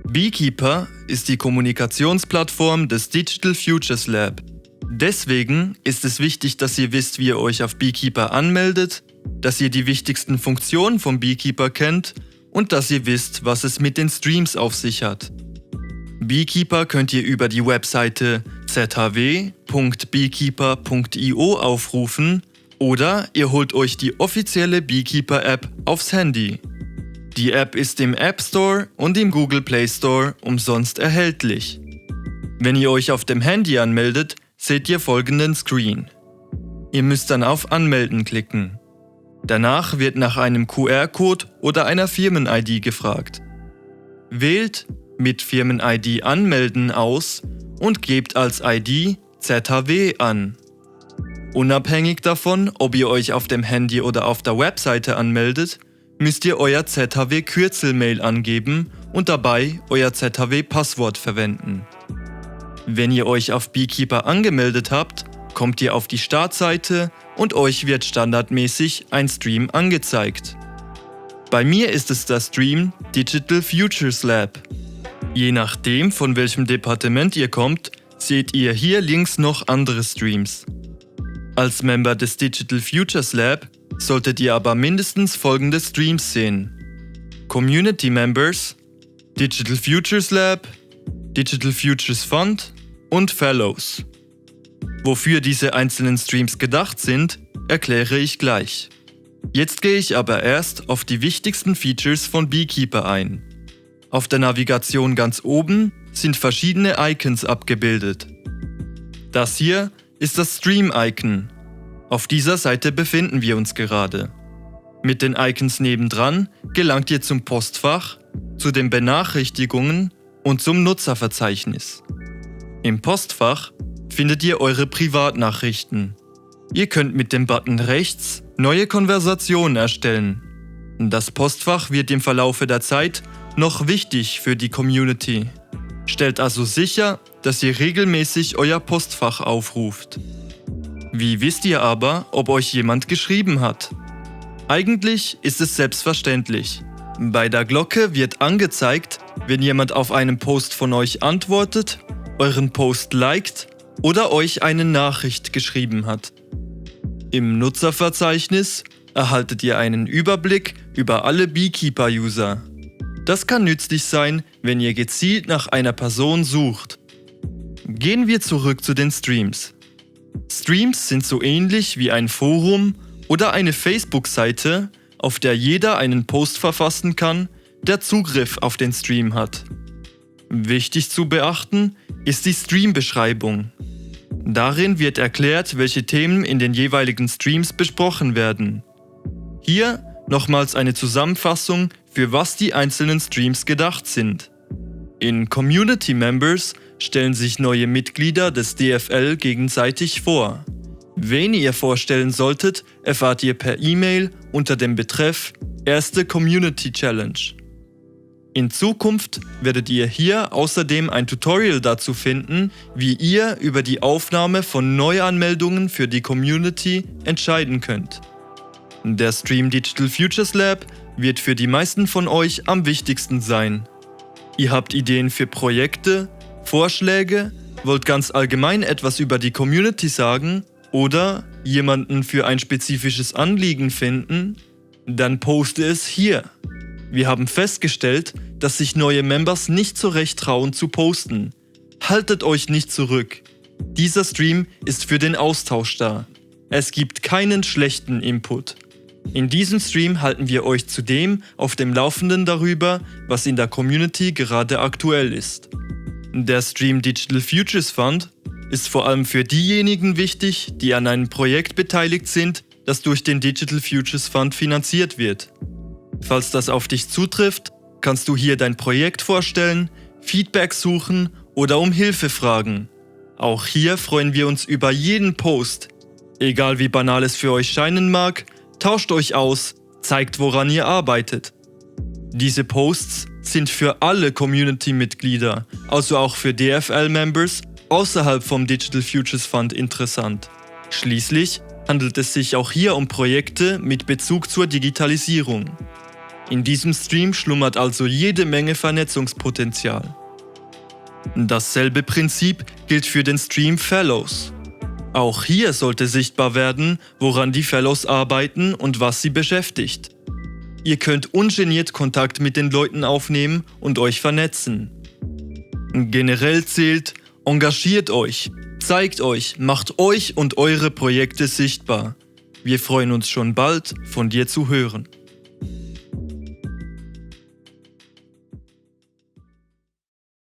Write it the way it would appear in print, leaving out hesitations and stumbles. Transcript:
Beekeeper ist die Kommunikationsplattform des Digital Futures Lab. Deswegen ist es wichtig, dass ihr wisst, wie ihr euch auf Beekeeper anmeldet, dass ihr die wichtigsten Funktionen vom Beekeeper kennt und dass ihr wisst, was es mit den Streams auf sich hat. Beekeeper könnt ihr über die Webseite zhw.beekeeper.io aufrufen oder ihr holt euch die offizielle Beekeeper-App aufs Handy. Die App ist im App Store und im Google Play Store umsonst erhältlich. Wenn ihr euch auf dem Handy anmeldet, seht ihr folgenden Screen. Ihr müsst dann auf Anmelden klicken. Danach wird nach einem QR-Code oder einer Firmen-ID gefragt. Wählt mit Firmen-ID anmelden aus und gebt als ID ZHW an. Unabhängig davon, ob ihr euch auf dem Handy oder auf der Webseite anmeldet, müsst ihr euer ZHW-Kürzel-Mail angeben und dabei euer ZHW-Passwort verwenden. Wenn ihr euch auf Beekeeper angemeldet habt, kommt ihr auf die Startseite und euch wird standardmäßig ein Stream angezeigt. Bei mir ist es der Stream Digital Futures Lab. Je nachdem, von welchem Departement ihr kommt, seht ihr hier links noch andere Streams. Als Member des Digital Futures Lab solltet ihr aber mindestens folgende Streams sehen: Community Members, Digital Futures Lab, Digital Futures Fund und Fellows. Wofür diese einzelnen Streams gedacht sind, erkläre ich gleich. Jetzt gehe ich aber erst auf die wichtigsten Features von Beekeeper ein. Auf der Navigation ganz oben sind verschiedene Icons abgebildet. Das hier ist das Stream-Icon. Auf dieser Seite befinden wir uns gerade. Mit den Icons nebendran gelangt ihr zum Postfach, zu den Benachrichtigungen und zum Nutzerverzeichnis. Im Postfach findet ihr eure Privatnachrichten. Ihr könnt mit dem Button rechts neue Konversationen erstellen. Das Postfach wird im Verlaufe der Zeit noch wichtig für die Community. Stellt also sicher, dass ihr regelmäßig euer Postfach aufruft. Wie wisst ihr aber, ob euch jemand geschrieben hat? Eigentlich ist es selbstverständlich. Bei der Glocke wird angezeigt, wenn jemand auf einen Post von euch antwortet, euren Post liked oder euch eine Nachricht geschrieben hat. Im Nutzerverzeichnis erhaltet ihr einen Überblick über alle Beekeeper-User. Das kann nützlich sein, wenn ihr gezielt nach einer Person sucht. Gehen wir zurück zu den Streams. Streams sind so ähnlich wie ein Forum oder eine Facebook-Seite, auf der jeder einen Post verfassen kann, der Zugriff auf den Stream hat. Wichtig zu beachten ist die Stream-Beschreibung. Darin wird erklärt, welche Themen in den jeweiligen Streams besprochen werden. Hier nochmals eine Zusammenfassung, für was die einzelnen Streams gedacht sind. In Community Members stellen sich neue Mitglieder des DFL gegenseitig vor. Wen ihr vorstellen solltet, erfahrt ihr per E-Mail unter dem Betreff Erste Community Challenge. In Zukunft werdet ihr hier außerdem ein Tutorial dazu finden, wie ihr über die Aufnahme von Neuanmeldungen für die Community entscheiden könnt. Der Stream Digital Futures Lab wird für die meisten von euch am wichtigsten sein. Ihr habt Ideen für Projekte, Vorschläge, wollt ganz allgemein etwas über die Community sagen oder jemanden für ein spezifisches Anliegen finden? Dann poste es hier. Wir haben festgestellt, dass sich neue Members nicht so recht trauen zu posten. Haltet euch nicht zurück. Dieser Stream ist für den Austausch da. Es gibt keinen schlechten Input. In diesem Stream halten wir euch zudem auf dem Laufenden darüber, was in der Community gerade aktuell ist. Der Stream Digital Futures Fund ist vor allem für diejenigen wichtig, die an einem Projekt beteiligt sind, das durch den Digital Futures Fund finanziert wird. Falls das auf dich zutrifft, kannst du hier dein Projekt vorstellen, Feedback suchen oder um Hilfe fragen. Auch hier freuen wir uns über jeden Post. Egal wie banal es für euch scheinen mag, tauscht euch aus, zeigt, woran ihr arbeitet. Diese Posts sind für alle Community-Mitglieder, also auch für DFL-Members außerhalb vom Digital Futures Fund interessant. Schließlich handelt es sich auch hier um Projekte mit Bezug zur Digitalisierung. In diesem Stream schlummert also jede Menge Vernetzungspotenzial. Dasselbe Prinzip gilt für den Stream Fellows. Auch hier sollte sichtbar werden, woran die Fellows arbeiten und was sie beschäftigt. Ihr könnt ungeniert Kontakt mit den Leuten aufnehmen und euch vernetzen. Generell zählt, engagiert euch, zeigt euch, macht euch und eure Projekte sichtbar. Wir freuen uns schon bald, von dir zu hören.